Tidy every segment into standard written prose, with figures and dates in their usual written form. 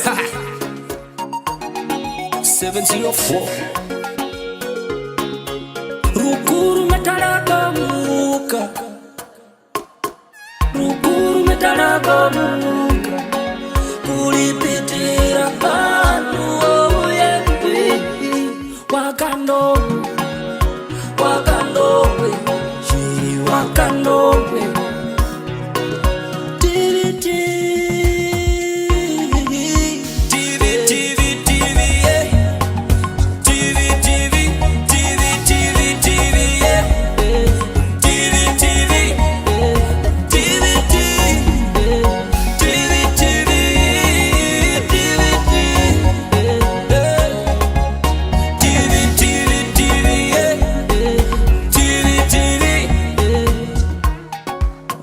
704 Rukuru metaraga muka, Rukuru metaraga muka, kulipitira panu yepi, wakando, wakando, she wakando.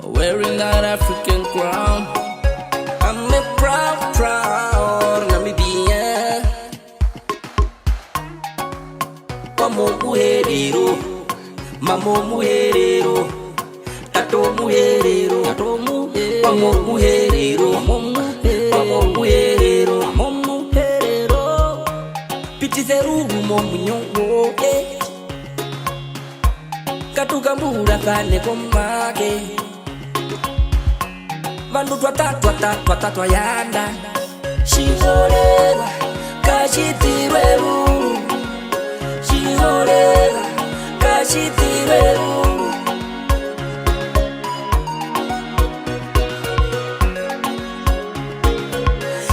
Wearing that African crown, I'm a proud Namibian. Omuherero, omuherero, omuherero, omuherero, omuherero, omuherero. Pitizeru munyongo, katukambura kane komake. Vandu twatatu yanda, shihorera kashitireru, shihorera kashitireru.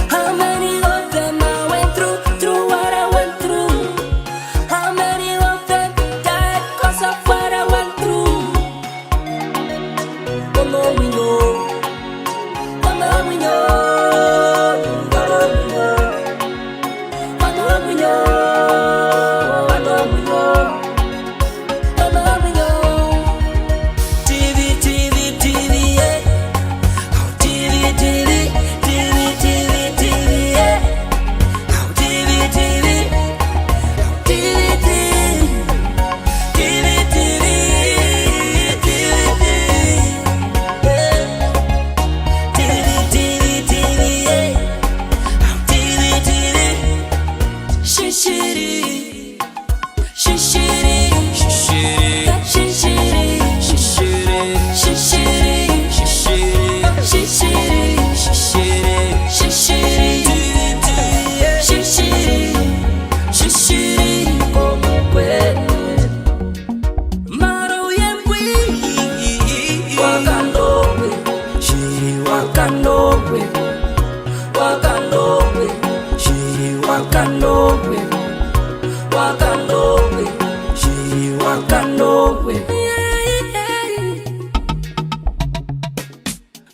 How many of them I went through what I went through? How many of them died cause of what I went through? Oh no, we know.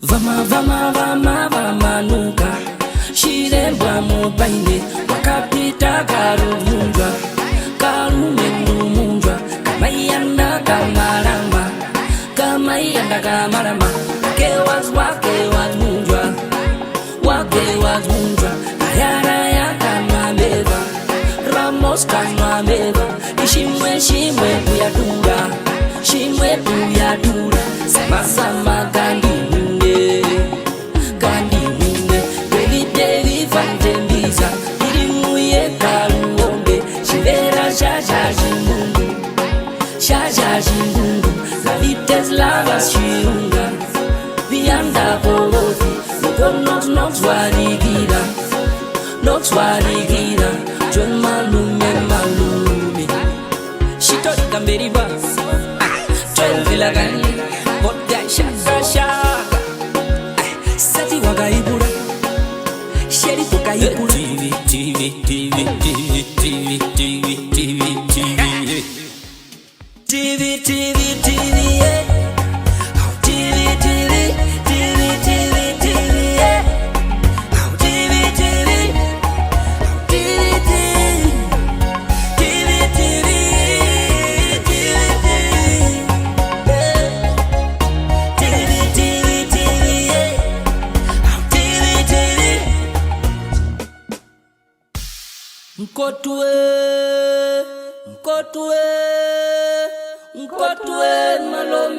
Vama nuka, shirembwa mubaine, wakapita karuvunjwa, karumendu munjwa, kamayanda kamarama, wake was munjwa, ayara kanwa meva, Ramos kanwa meva, shimwe buyadura, sama gandi Devi Vantembiza, Irimuye Kaluombe, Shivera Shaja Jimundu, La Vites Lavas Shiunga, Vianda Bolovi, not Swarigira, John Malumi, Shito Gamberi Bas, 12 Vilagani, Botka Shaka, Sati Wagaibura. Nkotwe malome